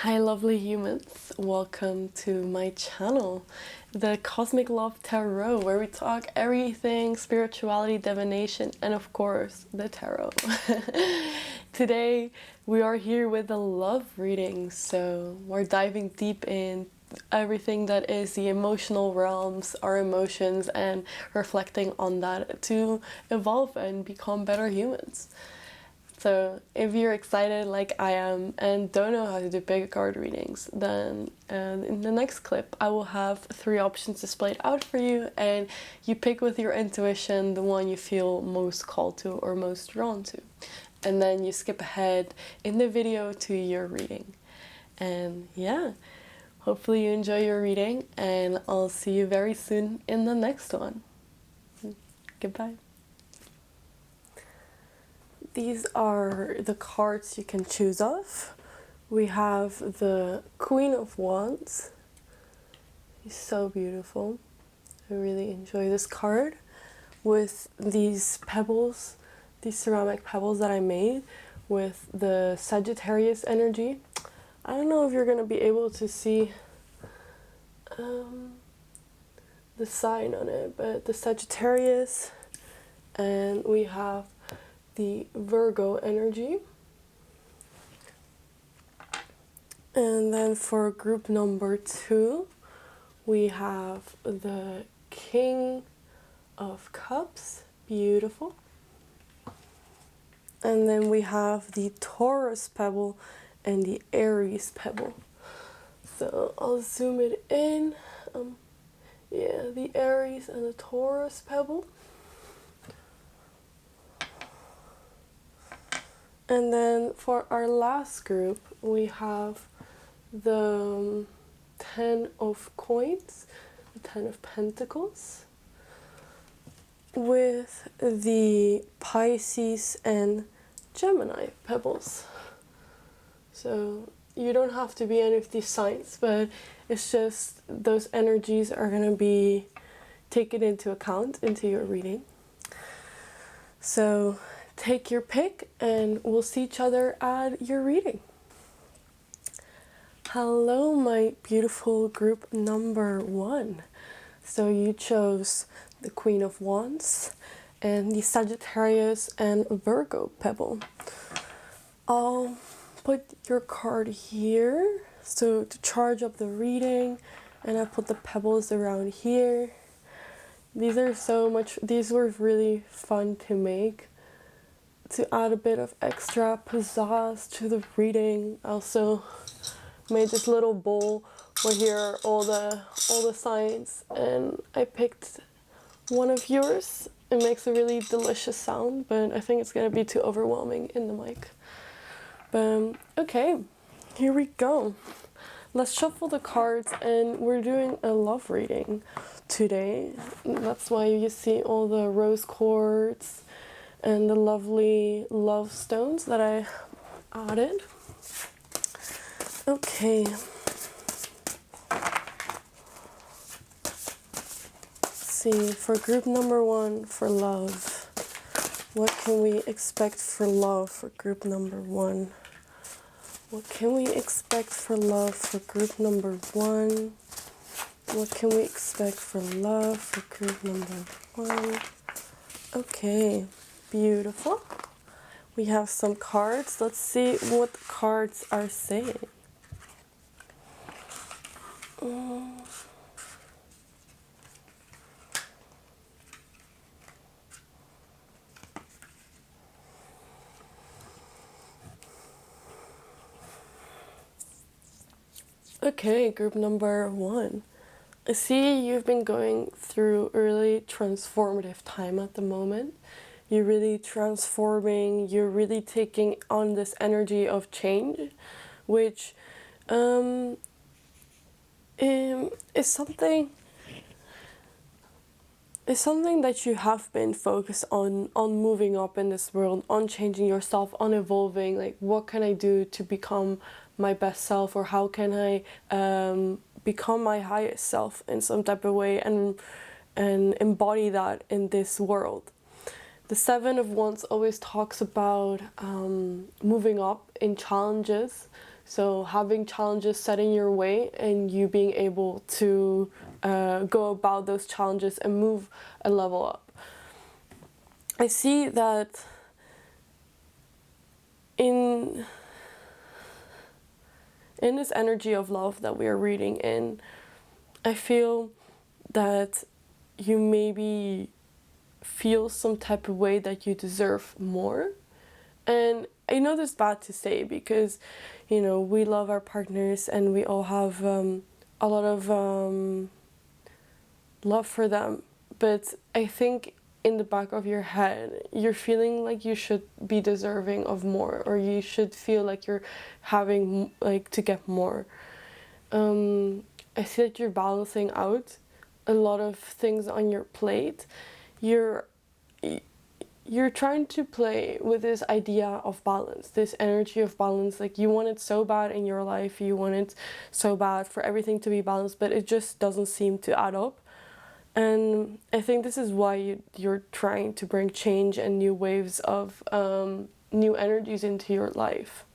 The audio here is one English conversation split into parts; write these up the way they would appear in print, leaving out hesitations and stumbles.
Hi lovely humans, welcome to my channel, the Cosmic Love Tarot, where we talk everything spirituality, divination, and of course the tarot. Today we are here with a love reading, so we're diving deep in everything that is the emotional realms, our emotions, and reflecting on that to evolve and become better humans. So if you're excited like I am and don't know how to do big card readings, then in the next clip I will have 3 options displayed out for you, and you pick with your intuition the one you feel most called to or most drawn to. And then you skip ahead in the video to your reading. And yeah, hopefully you enjoy your reading, and I'll see you very soon in the next one. Goodbye. These are the cards you can choose of. We have the Queen of Wands. She's so beautiful. I really enjoy this card with these pebbles, these ceramic pebbles that I made with the Sagittarius energy. I don't know if you're going to be able to see the sign on it, but the Sagittarius, and we have the Virgo energy. And then for group number 2, we have the King of Cups, beautiful. And then we have the Taurus pebble and the Aries pebble. So I'll zoom it in. Yeah, the Aries and the Taurus pebble. And then for our last group, we have the 10 of coins, the 10 of pentacles, with the Pisces and Gemini pebbles. So you don't have to be any of these signs, but it's just those energies are going to be taken into account into your reading. So take your pick and we'll see each other at your reading. Hello, my beautiful group number 1. So you chose the Queen of Wands and the Sagittarius and Virgo pebble. I'll put your card here so to charge up the reading, and I put the pebbles around here. These were really fun to make, to add a bit of extra pizzazz to the reading. I also made this little bowl where here are all the signs, and I picked one of yours. It makes a really delicious sound, but I think it's gonna be too overwhelming in the mic. But okay, here we go. Let's shuffle the cards, and we're doing a love reading today. That's why you see all the rose quartz and the lovely love stones that I added. Okay. Let's see, for group number 1, for love, what can we expect for love for group number 1? What can we expect for love for group number 1? What can we expect for love for group number 1? Okay, beautiful. We have some cards. Let's see what the cards are saying. Okay, group number 1. I see you've been going through a really transformative time at the moment. You're really transforming, you're really taking on this energy of change, which is something that you have been focused on moving up in this world, on changing yourself, on evolving. Like, what can I do to become my best self, or how can I become my highest self in some type of way, and embody that in this world. The 7 of Wands always talks about moving up in challenges. So having challenges set in your way and you being able to go about those challenges and move a level up. I see that in this energy of love that we are reading in, I feel that you maybe feel some type of way that you deserve more. And I know this is bad to say because, you know, we love our partners and we all have a lot of love for them. But I think in the back of your head, you're feeling like you should be deserving of more, or you should feel like you're having like to get more. I see that you're balancing out a lot of things on your plate. You're trying to play with this idea of balance, this energy of balance. Like you want it so bad in your life, you want it so bad for everything to be balanced, but it just doesn't seem to add up. And I think this is why you're trying to bring change and new waves of new energies into your life.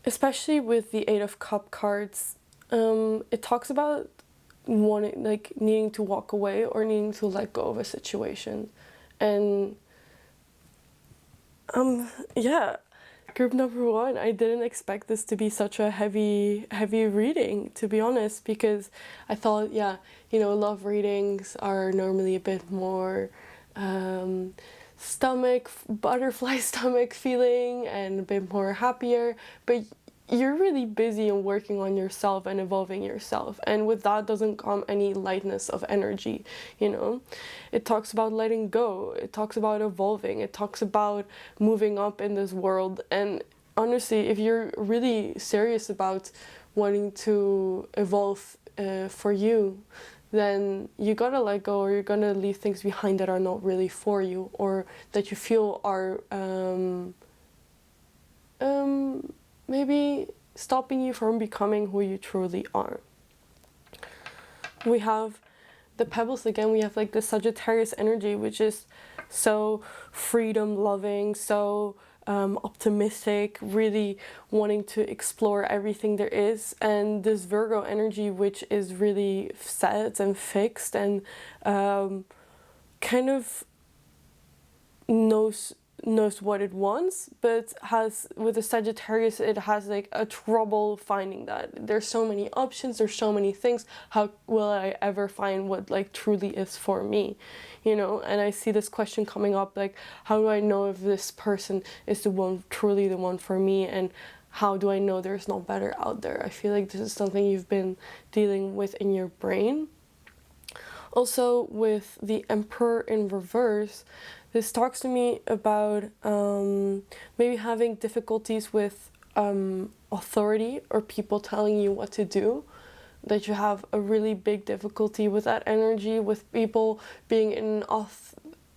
Especially with the Eight of Cup cards, it talks about wanting, like, needing to walk away or needing to let go of a situation. And yeah, group number one, I didn't expect this to be such a heavy reading, to be honest, because I thought, yeah, you know, love readings are normally a bit more butterfly stomach feeling and a bit more happier, but you're really busy and working on yourself and evolving yourself, and with that doesn't come any lightness of energy, you know. It talks about letting go, it talks about evolving, it talks about moving up in this world. And honestly, if you're really serious about wanting to evolve for you, then you gotta let go, or you're gonna leave things behind that are not really for you, or that you feel are maybe stopping you from becoming who you truly are. We have the pebbles again. We have like the Sagittarius energy, which is so freedom loving, so optimistic, really wanting to explore everything there is. And this Virgo energy, which is really set and fixed and kind of knows what it wants, but has, with the Sagittarius, it has like a trouble finding that. There's so many options, there's so many things. How will I ever find what like truly is for me, you know? And I see this question coming up, like, how do I know if this person is the one, truly the one for me? And how do I know there's not better out there? I feel like this is something you've been dealing with in your brain. Also, with the Emperor in reverse, this talks to me about maybe having difficulties with authority or people telling you what to do. That you have a really big difficulty with that energy, with people being in an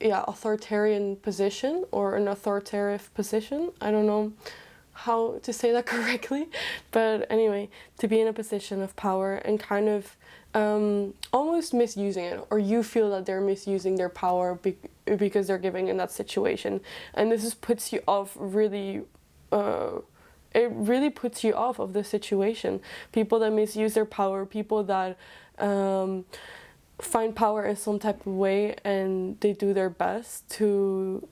authoritarian position or an authoritative position. I don't know how to say that correctly, but anyway, to be in a position of power and kind of almost misusing it, or you feel that they're misusing their power because they're giving in that situation. And this is puts you off really, it really puts you off of the situation. People that misuse their power, people that find power in some type of way, and they do their best to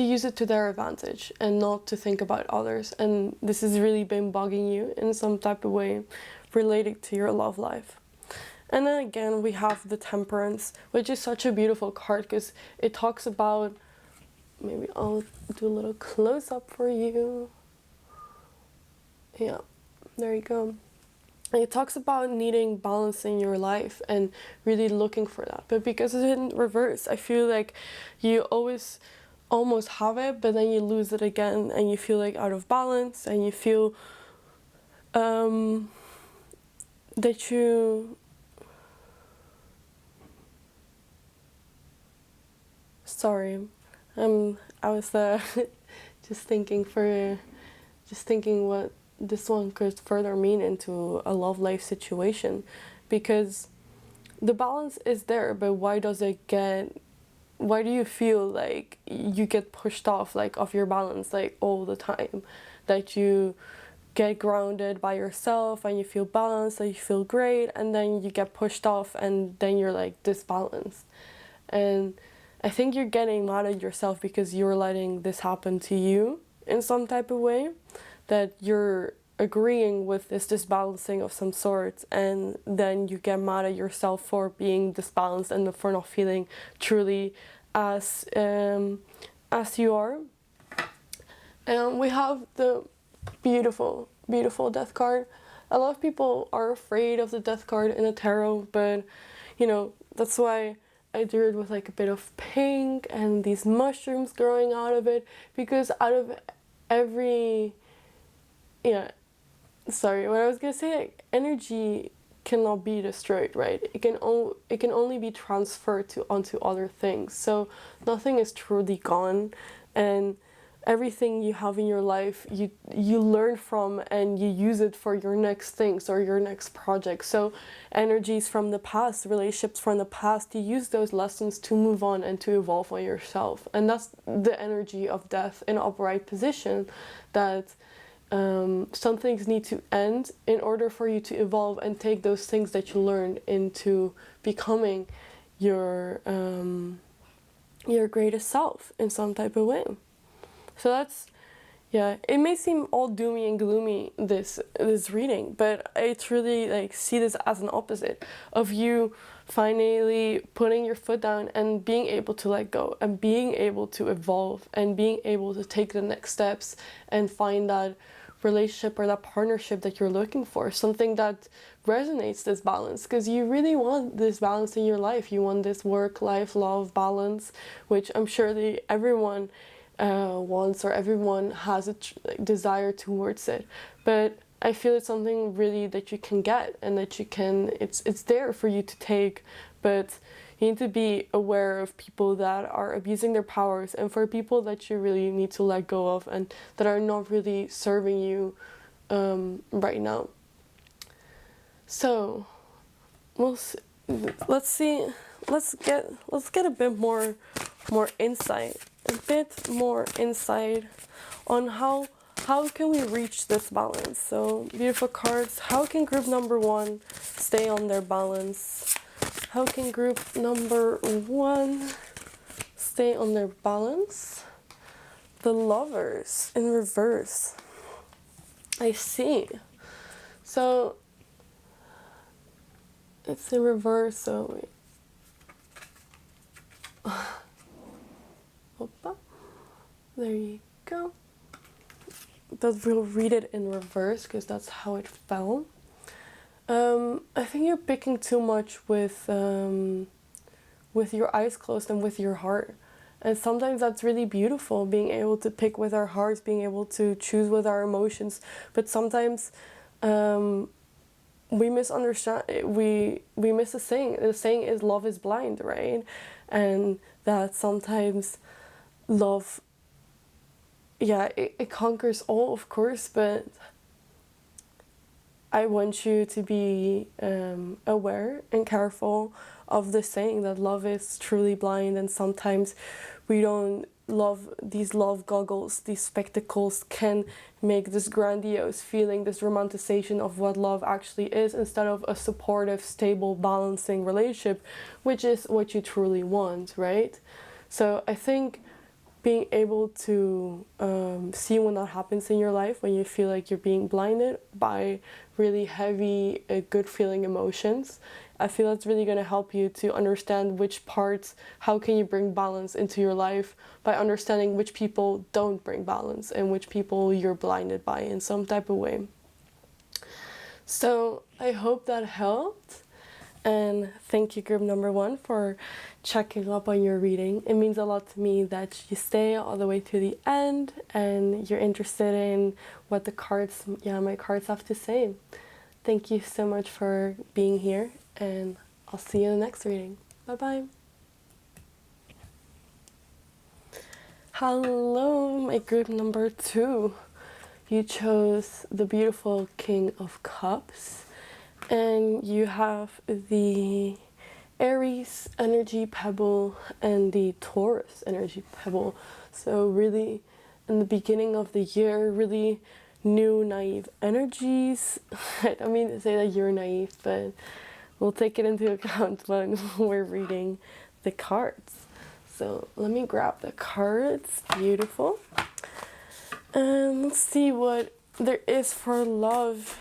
use it to their advantage and not to think about others. And this has really been bugging you in some type of way related to your love life. And then again, we have the Temperance, which is such a beautiful card because it talks about, maybe I'll do a little close-up for you. Yeah, there you go. And it talks about needing balance in your life and really looking for that. But because it's in reverse, I feel like you almost have it, but then you lose it again, and you feel like out of balance, and you feel that you sorry, I was just thinking what this one could further mean into a love life situation, because the balance is there, but why does it get why do you feel like you get pushed off, like off your balance, like all the time? That you get grounded by yourself and you feel balanced and you feel great, and then you get pushed off and then you're like disbalanced. And I think you're getting mad at yourself because you're letting this happen to you in some type of way, that you're agreeing with this disbalancing of some sort, and then you get mad at yourself for being disbalanced and for not feeling truly as you are. And we have the beautiful death card. A lot of people are afraid of the death card in the tarot, but you know, that's why I drew it with like a bit of pink and these mushrooms growing out of it, because out of every, yeah, sorry, what I was gonna say, like, energy cannot be destroyed, right? It can only be transferred onto other things. So nothing is truly gone, and everything you have in your life, you learn from and you use it for your next things or your next project. So energies from the past, relationships from the past, you use those lessons to move on and to evolve on yourself. And that's the energy of death in upright position, that some things need to end in order for you to evolve and take those things that you learned into becoming your greatest self in some type of way. So that's, yeah, it may seem all doomy and gloomy, this reading, but I truly like see this as an opposite of you finally putting your foot down and being able to let go and being able to evolve and being able to take the next steps and find that relationship or that partnership that you're looking for, something that resonates this balance, because you really want this balance in your life. You want this work, life, love balance, which I'm sure that everyone wants, or everyone has a desire towards it. But I feel it's something really that you can get, and that you can, it's there for you to take, but you need to be aware of people that are abusing their powers, and for people that you really need to let go of and that are not really serving you right now. So let's get a bit more insight, on how can we reach this balance. So beautiful cards. How can group number 1 stay on their balance? How can group number 1 stay on their balance? The Lovers in reverse. I see. So it's in reverse, so wait. Opa. There you go. But we'll read it in reverse because that's how it fell. I think you're picking too much with your eyes closed and with your heart. And sometimes that's really beautiful, being able to pick with our hearts, being able to choose with our emotions. But sometimes we misunderstand, we miss a saying. The saying is love is blind, right? And that sometimes love, yeah, it conquers all, of course, but I want you to be aware and careful of the saying that love is truly blind, and sometimes we don't love. These love goggles, these spectacles can make this grandiose feeling, this romanticization of what love actually is, instead of a supportive, stable, balancing relationship, which is what you truly want, right? So I think being able to see when that happens in your life, when you feel like you're being blinded by really heavy, good feeling emotions, I feel that's really going to help you to understand which parts, how can you bring balance into your life by understanding which people don't bring balance and which people you're blinded by in some type of way. So I hope that helped. And thank you, group number 1, for checking up on your reading. It means a lot to me that you stay all the way to the end and you're interested in what the cards, my cards have to say. Thank you so much for being here, and I'll see you in the next reading. Bye-bye. Hello, my group number 2. You chose the beautiful King of Cups. And you have the Aries energy pebble and the Taurus energy pebble. So really in the beginning of the year, really new naive energies. I don't mean to say that you're naive, but we'll take it into account when we're reading the cards. So let me grab the cards. Beautiful. And let's see what there is for love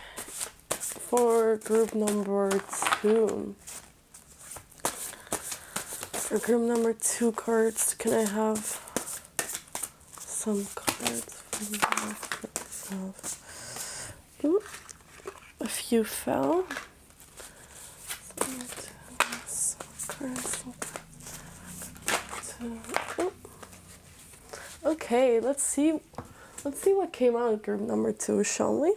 for group number 2. For group number 2 cards, can I have some cards for myself? Ooh, a few fell. Okay, let's see what came out of group number 2, shall we?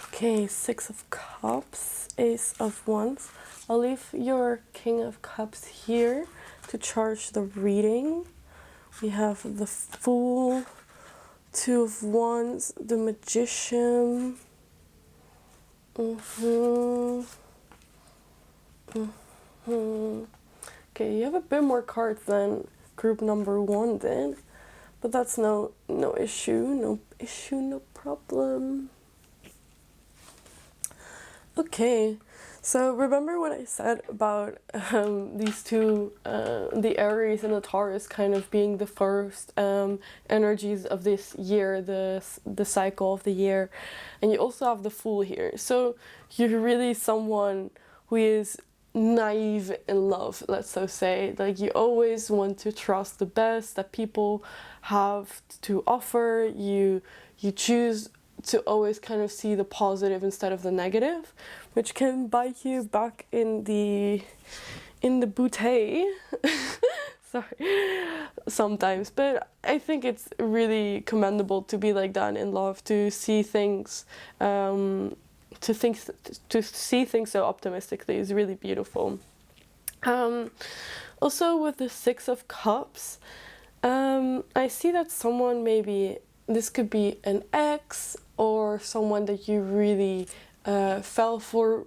Okay, 6 of Cups, Ace of Wands. I'll leave your King of Cups here to charge the reading. We have the Fool, 2 of Wands, the Magician. Okay, you have a bit more cards than group number 1 did, but that's no issue, no problem. Okay, so remember what I said about these two, the Aries and the Taurus, kind of being the first energies of this year, the cycle of the year, and you also have the Fool here. So you're really someone who is naive in love, let's so say. Like, you always want to trust the best that people have to offer. You choose to always kind of see the positive instead of the negative, which can bite you back in the booty. Sorry, sometimes. But I think it's really commendable to be like that in love, to see things, to see things so optimistically is really beautiful. Also with the 6 of Cups, I see that someone, maybe this could be an ex or someone that you really fell for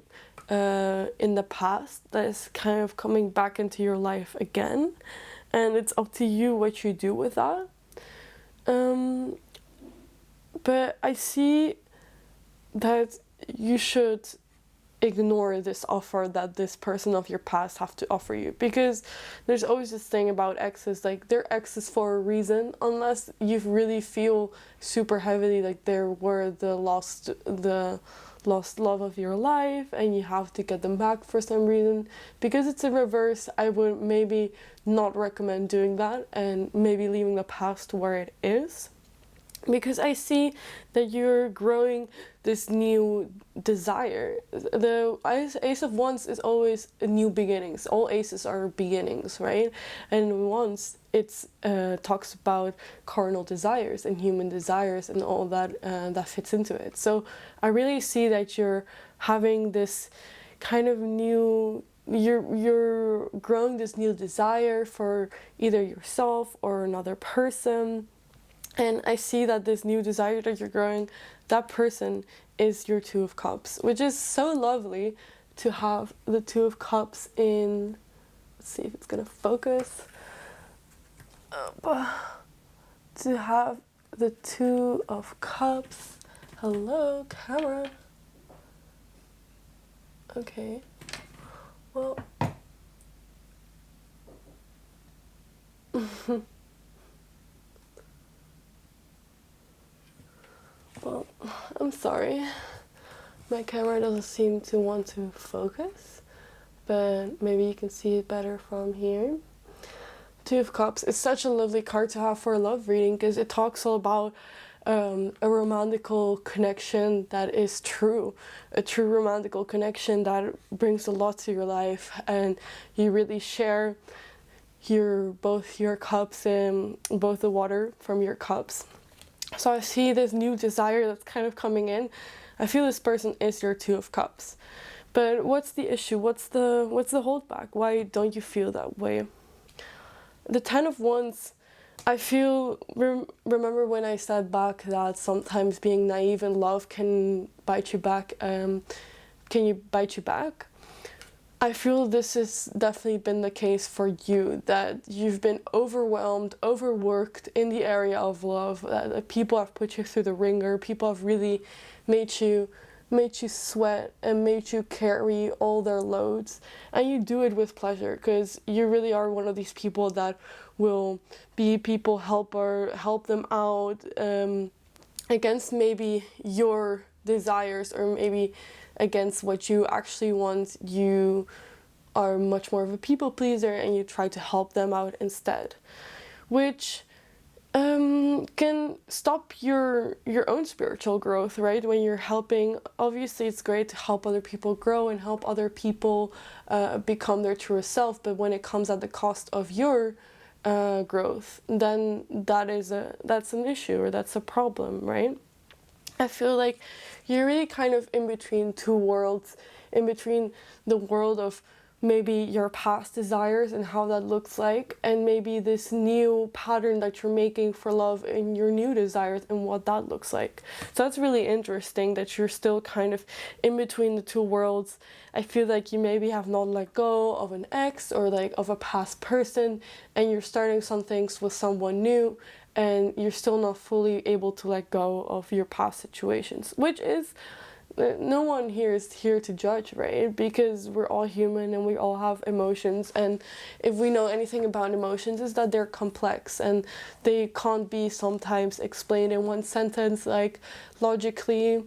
in the past, that is kind of coming back into your life again, and it's up to you what you do with that. But I see that you should ignore this offer that this person of your past have to offer you, because there's always this thing about exes, like, they're exes for a reason, unless you really feel super heavily like they were the lost love of your life and you have to get them back for some reason. Because it's in reverse, I would maybe not recommend doing that and maybe leaving the past where it is, because I see that you're growing this new desire. The Ace of Wands is always new beginnings. All aces are beginnings, right? And Wands, it's talks about carnal desires and human desires and all that that fits into it. So I really see that you're having this kind of new, you're growing this new desire for either yourself or another person. And I see that this new desire that you're growing, that person is your 2 of Cups, which is so lovely to have the 2 of Cups in. Let's see if it's gonna focus. To have the 2 of Cups. Hello, camera. Okay. Well. Well, I'm sorry, my camera doesn't seem to want to focus, but maybe you can see it better from here. 2 of Cups is such a lovely card to have for a love reading, because it talks all about a romantical connection that is true, a true romantical connection that brings a lot to your life, and you really share both your cups and both the water from your cups. So I see this new desire that's kind of coming in. I feel this person is your 2 of Cups. But what's the issue? What's the holdback? Why don't you feel that way? The 10 of Wands, I feel, remember when I said back that sometimes being naive in love can bite you back? Can you bite you back? I feel this has definitely been the case for you, that you've been overwhelmed, overworked in the area of love, that people have put you through the ringer, people have really made you sweat and made you carry all their loads, and you do it with pleasure because you really are one of these people that will be people helper, help them out, against maybe your desires or maybe against what you actually want. You are much more of a people pleaser and you try to help them out instead, which can stop your own spiritual growth, right? When you're helping, obviously it's great to help other people grow and help other people become their truest self, but when it comes at the cost of your growth, then that's an issue, or that's a problem, right? I feel like you're really kind of in between two worlds, in between the world of maybe your past desires and how that looks like, and maybe this new pattern that you're making for love and your new desires and what that looks like. So that's really interesting that you're still kind of in between the two worlds. I feel like you maybe have not let go of an ex or like of a past person, and you're starting some things with someone new, and you're still not fully able to let go of your past situations, which is, no one here is here to judge, right? Because we're all human and we all have emotions, and if we know anything about emotions, is that they're complex and they can't be sometimes explained in one sentence, like logically,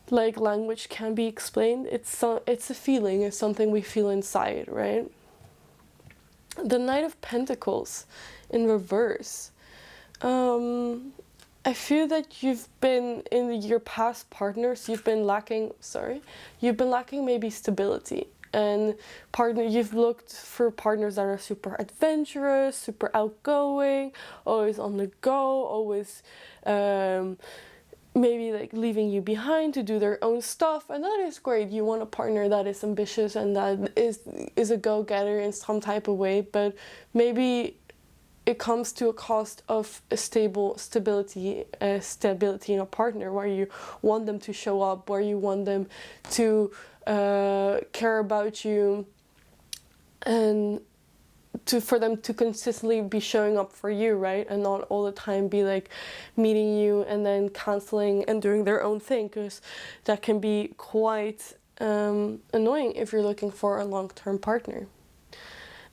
like language can be explained. It's a feeling, it's something we feel inside, right? The Knight of Pentacles in reverse. I feel that you've been, in your past partners, you've been lacking maybe stability. And you've looked for partners that are super adventurous, super outgoing, always on the go, always maybe like leaving you behind to do their own stuff, and that is great. You want a partner that is ambitious and that is a go-getter in some type of way, but maybe it comes to a cost of a stability in a partner, where you want them to show up, where you want them to care about you, and for them to consistently be showing up for you, right? And not all the time be like meeting you and then canceling and doing their own thing, because that can be quite annoying if you're looking for a long-term partner.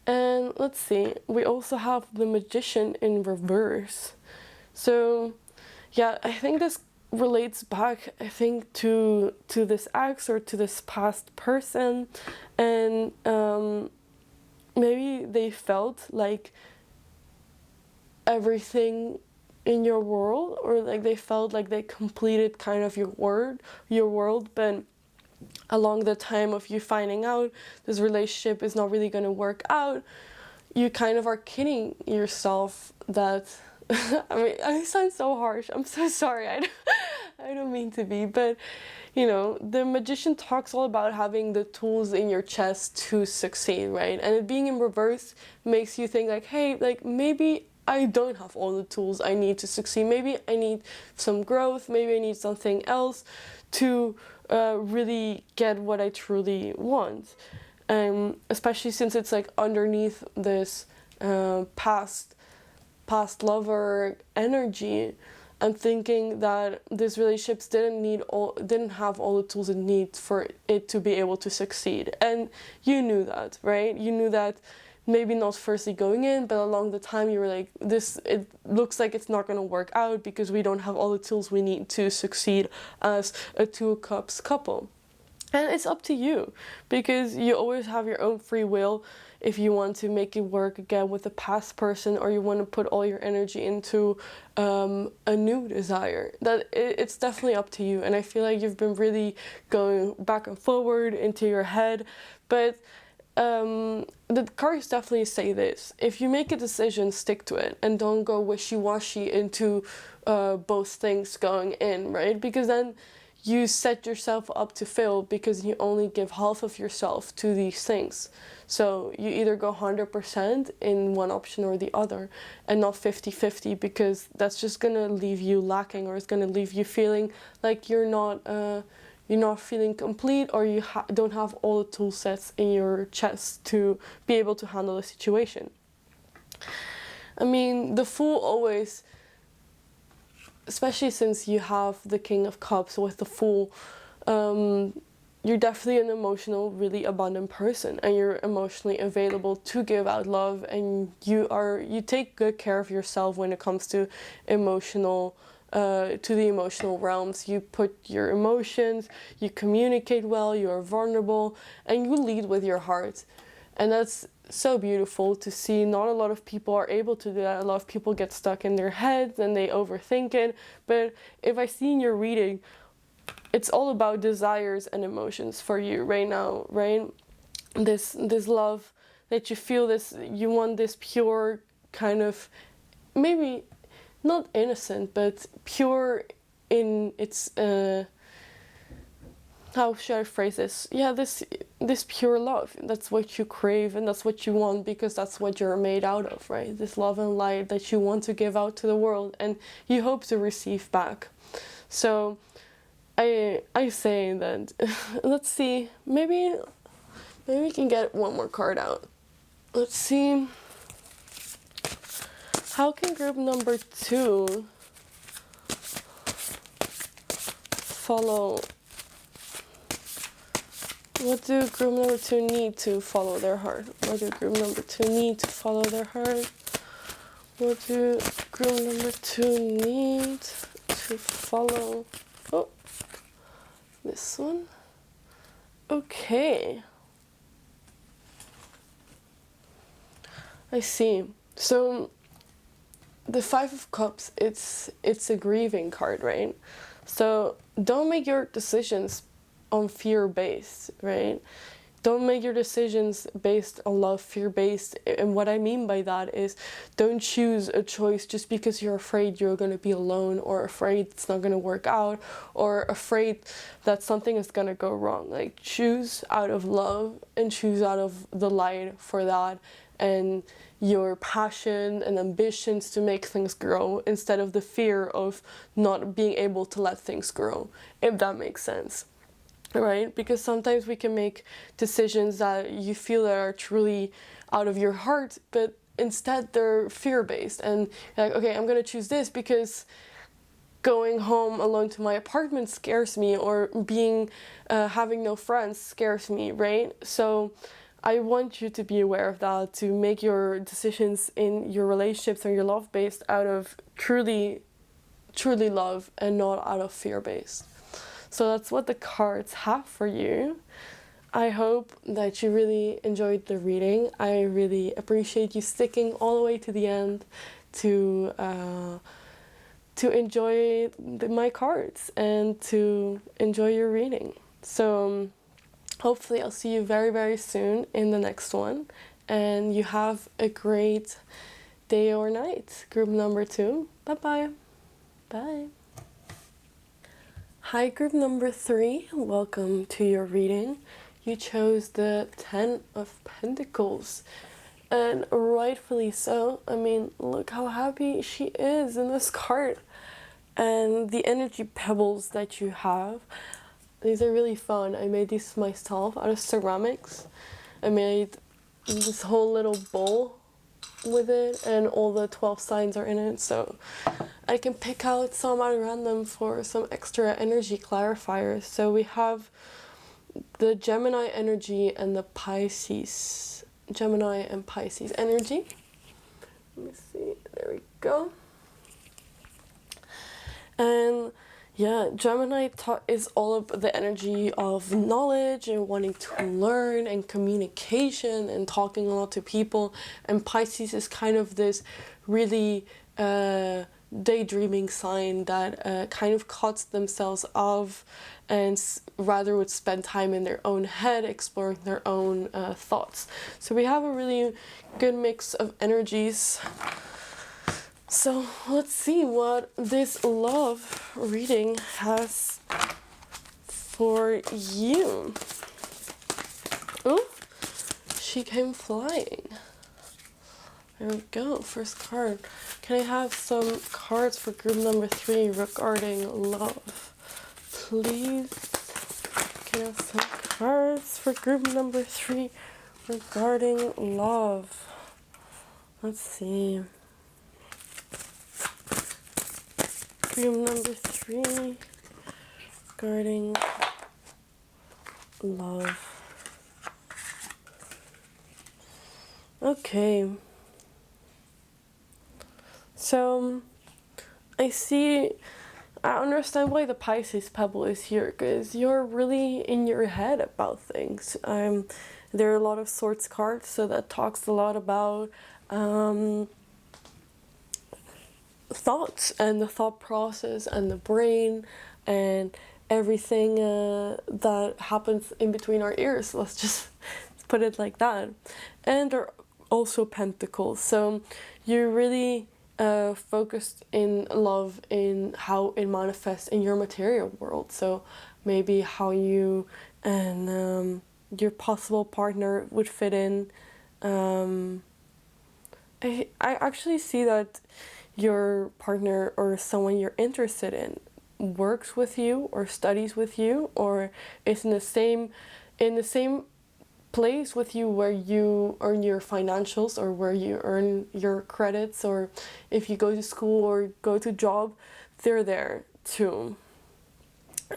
And let's see, we also have the Magician in reverse. So yeah, I think this relates back, I think, to this ex or to this past person, and maybe they felt like everything in your world, or like they felt like they completed kind of your world, but along the time of you finding out this relationship is not really going to work out, you kind of are kidding yourself that I mean, I sound so harsh, I'm so sorry, I don't mean to be, but you know, the Magician talks all about having the tools in your chest to succeed, right? And it being in reverse makes you think like, hey, like maybe I don't have all the tools I need to succeed. Maybe I need some growth, maybe I need something else to really get what I truly want. Especially since it's like underneath this past lover energy, I'm thinking that this relationship didn't have all the tools it needs for it to be able to succeed. And you knew that, right? You knew that, maybe not firstly going in, but along the time you were like, it looks like it's not going to work out because we don't have all the tools we need to succeed as a 2 cups couple. And it's up to you, because you always have your own free will if you want to make it work again with a past person, or you want to put all your energy into a new desire. It's definitely up to you. And I feel like you've been really going back and forward into your head, but the cards definitely say this: if you make a decision, stick to it, and don't go wishy-washy into both things going in, right? Because then you set yourself up to fail, because you only give half of yourself to these things. So you either go 100% in one option or the other, and not 50-50, because that's just gonna leave you lacking, or it's gonna leave you feeling like you're not you're not feeling complete, or you don't have all the tool sets in your chest to be able to handle the situation. I mean, the Fool always, especially since you have the King of Cups with the Fool, you're definitely an emotional, really abundant person, and you're emotionally available to give out love, and you take good care of yourself when it comes to the emotional realms. You put your emotions, you communicate well, you are vulnerable, and you lead with your heart. And that's so beautiful to see. Not a lot of people are able to do that. A lot of people get stuck in their heads and they overthink it. But if I see in your reading, it's all about desires and emotions for you right now, right? This love that you feel, this, you want this pure kind of, maybe not innocent, but pure in its, how should I phrase this? Yeah, this pure love. That's what you crave, and that's what you want, because that's what you're made out of, right? This love and light that you want to give out to the world, and you hope to receive back. So I say that, let's see, maybe we can get one more card out. Let's see, how can group number 2 follow? What do group number 2 need to follow their heart? What do group number 2 need to follow their heart? What do group number 2 need to follow? Oh, this one. Okay. I see. So the 5 of Cups, it's a grieving card, right? So don't make your decisions on fear-based, right? Don't make your decisions based on love, fear-based. And what I mean by that is, don't choose a choice just because you're afraid you're going to be alone, or afraid it's not going to work out, or afraid that something is going to go wrong. Like, choose out of love and choose out of the light for that, and your passion and ambitions to make things grow, instead of the fear of not being able to let things grow, if that makes sense. Right? Because sometimes we can make decisions that you feel that are truly out of your heart, but instead they're fear-based, and you're like, okay, I'm gonna choose this because going home alone to my apartment scares me, or being having no friends scares me, right? So I want you to be aware of that, to make your decisions in your relationships or your love based out of truly love, and not out of fear based. So that's what the cards have for you. I hope that you really enjoyed the reading. I really appreciate you sticking all the way to the end to enjoy my cards and to enjoy your reading. So hopefully I'll see you very, very soon in the next one. And you have a great day or night. Group number 2. Bye-bye. Bye. Hi, group number 3. Welcome to your reading. You chose the 10 of Pentacles. And rightfully so. I mean, look how happy she is in this card. And the energy pebbles that you have, these are really fun. I made these myself out of ceramics. I made this whole little bowl with it, and all the 12 signs are in it, so I can pick out some at random for some extra energy clarifiers. So we have the Gemini energy and the Pisces. Gemini and Pisces energy. Let me see. There we go. And yeah, Gemini is all of the energy of knowledge and wanting to learn and communication and talking a lot to people. And Pisces is kind of this really daydreaming sign that kind of cuts themselves off and rather would spend time in their own head exploring their own thoughts. So we have a really good mix of energies. So let's see what this love reading has for you. Oh, she came flying. There we go, first card. Can I have some cards for group number 3 regarding love, please? looking at some cards for group number 3 regarding love. Let's see. Group number 3 regarding love. Okay. So I understand why the Pisces pebble is here, because you're really in your head about things. There are a lot of swords cards, so that talks a lot about thoughts and the thought process and the brain and everything that happens in between our ears. Let's put it like that. And there are also pentacles, so you're really focused in love, in how it manifests in your material world. So maybe how you and your possible partner would fit in. I actually see that your partner or someone you're interested in works with you or studies with you or is in the same place with you where you earn your financials or where you earn your credits, or if you go to school or go to job, they're there too.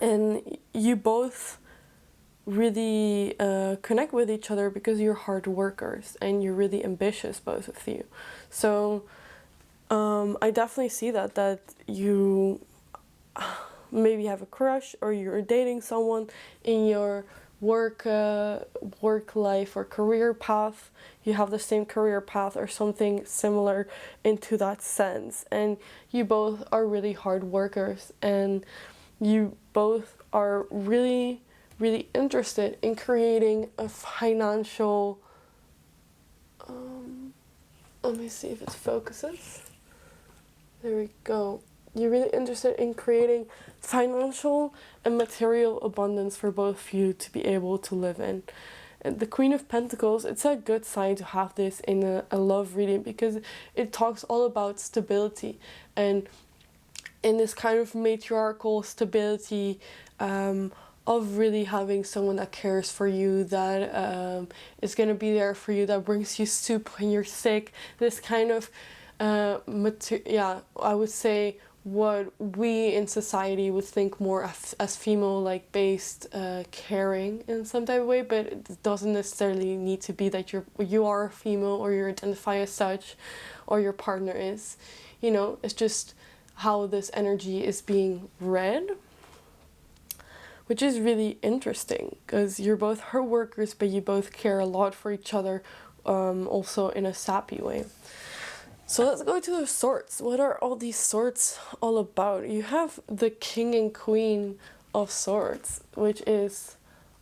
And you both really connect with each other because you're hard workers and you're really ambitious, both of you. So I definitely see that you maybe have a crush or you're dating someone in your work life or career path. You have the same career path or something similar into that sense, and you both are really hard workers, and you both are really interested in creating a financial let me see if it focuses. There we go. You're really interested in creating financial and material abundance for both of you to be able to live in. And the Queen of Pentacles, it's a good sign to have this in a love reading, because it talks all about stability, and in this kind of matriarchal stability of really having someone that cares for you, that is going to be there for you, that brings you soup when you're sick. This kind of I would say what we in society would think more as female like based caring in some type of way, but it doesn't necessarily need to be that you are a female or you identify as such or your partner is. You know, it's just how this energy is being read, which is really interesting because you're both hard workers, but you both care a lot for each other, also in a sappy way. So let's go to the swords. What are all these swords all about? You have the King and Queen of Swords, which is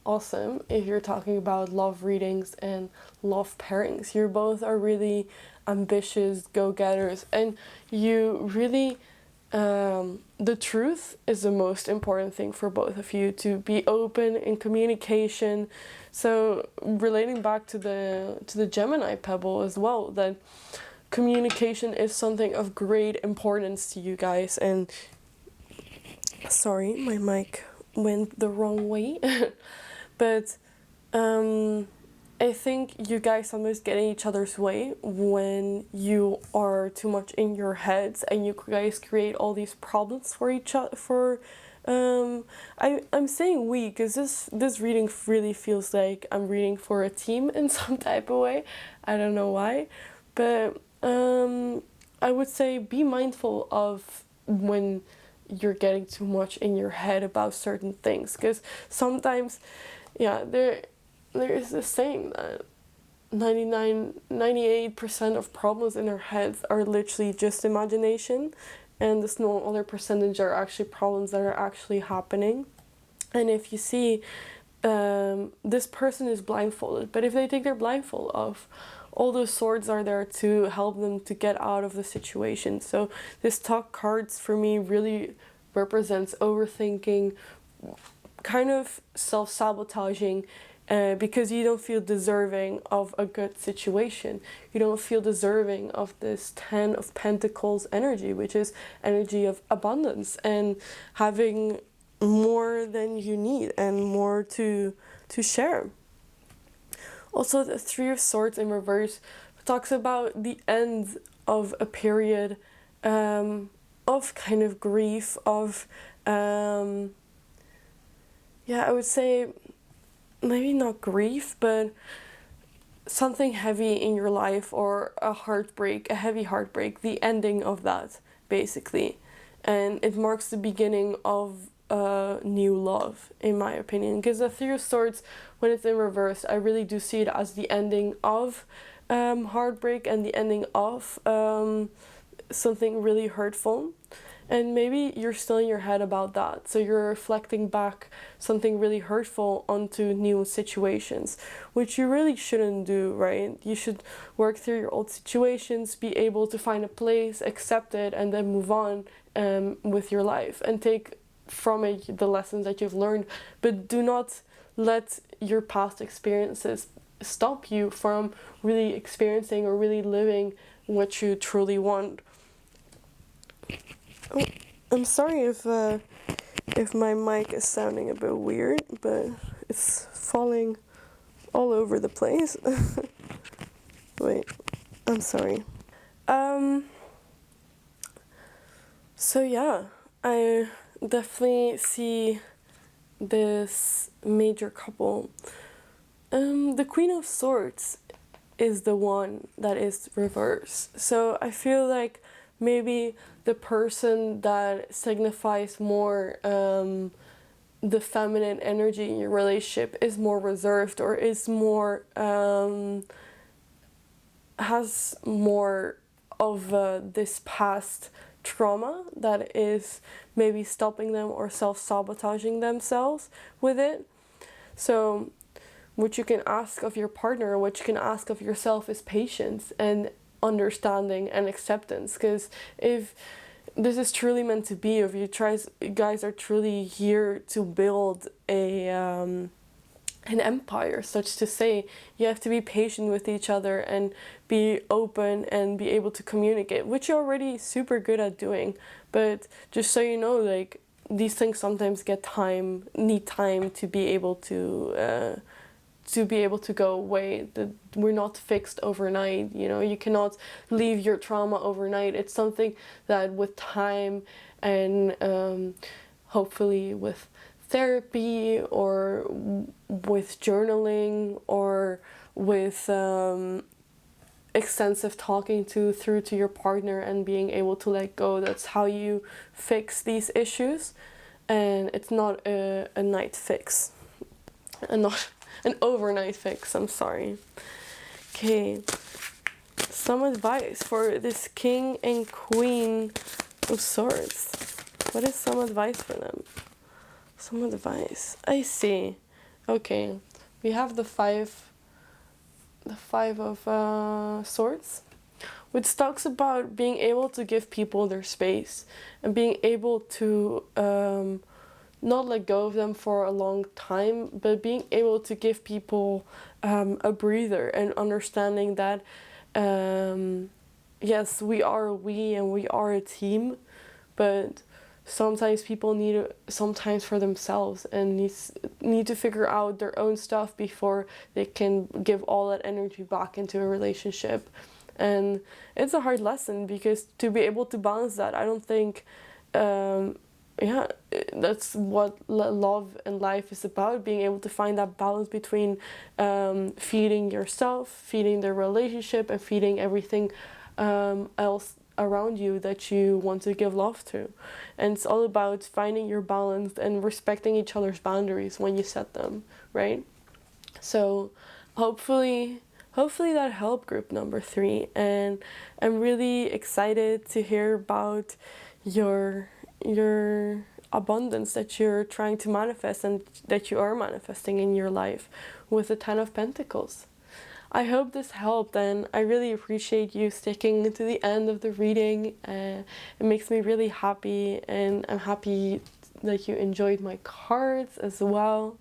awesome if you're talking about love readings and love pairings. You both are really ambitious go-getters, and you really the truth is the most important thing for both of you, to be open in communication. So relating back to the Gemini pebble as well, that communication is something of great importance to you guys. And sorry, my mic went the wrong way. But I think you guys sometimes get in each other's way when you are too much in your heads, and you guys create all these problems for each other. I'm saying we because this reading really feels like I'm reading for a team in some type of way. I don't know why, but I would say be mindful of when you're getting too much in your head about certain things, because sometimes, there is this saying that 98% of problems in our heads are literally just imagination, and the small other percentage are actually problems that are actually happening. And if you see this person is blindfolded, but if they take their blindfold off, all those swords are there to help them to get out of the situation. So this top cards for me really represents overthinking, kind of self-sabotaging, because you don't feel deserving of a good situation. You don't feel deserving of this 10 of Pentacles energy, which is energy of abundance, and having more than you need and more to share. Also, the Three of Swords in reverse talks about the end of a period of kind of grief, of I would say maybe not grief, but something heavy in your life, or a heartbreak, a heavy heartbreak, the ending of that, basically. And it marks the beginning of new love, in my opinion. Because the Three of Swords, when it's in reverse, I really do see it as the ending of heartbreak and the ending of something really hurtful. And maybe you're still in your head about that. So you're reflecting back something really hurtful onto new situations, which you really shouldn't do, right? You should work through your old situations, be able to find a place, accept it, and then move on with your life and take from it the lessons that you've learned. But do not let your past experiences stop you from really experiencing or really living what you truly want. Oh, I'm sorry if my mic is sounding a bit weird, but it's falling all over the place. Wait, I'm sorry. So yeah, I definitely see this major couple. The Queen of Swords is the one that is reversed. So I feel like maybe the person that signifies more the feminine energy in your relationship is more reserved, or is more has more of this past trauma that is maybe stopping them or self-sabotaging themselves with it. So what you can ask of your partner, what you can ask of yourself, is patience and understanding and acceptance. Because if this is truly meant to be, if you guys are truly here to build an empire, such to say, you have to be patient with each other and be open and be able to communicate, which you're already super good at doing. But just so you know, like, these things sometimes need time to be able to go away. We're not fixed overnight, you cannot leave your trauma overnight. It's something that with time and hopefully with therapy, or with journaling, or with extensive talking through to your partner and being able to let go, that's how you fix these issues. And it's not a night fix, and not an overnight fix, I'm sorry. Okay, some advice for this King and Queen of Swords. What is some advice for them? Some advice. I see. Okay, we have the five of Swords, which talks about being able to give people their space and being able to not let go of them for a long time, but being able to give people a breather, and understanding that yes, we are a team, but sometimes people need sometimes for themselves, and need to figure out their own stuff before they can give all that energy back into a relationship. And it's a hard lesson, because to be able to balance that, I don't think that's what love and life is about, being able to find that balance between feeding yourself, feeding the relationship, and feeding everything else around you that you want to give love to. And it's all about finding your balance and respecting each other's boundaries when you set them, right? So hopefully that helped group number 3, and I'm really excited to hear about your abundance that you're trying to manifest, and that you are manifesting in your life with the 10 of Pentacles. I hope this helped, and I really appreciate you sticking to the end of the reading. It makes me really happy, and I'm happy that you enjoyed my cards as well.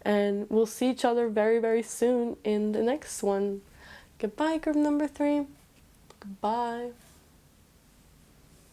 And we'll see each other very, very soon in the next one. Goodbye, group number 3. Goodbye.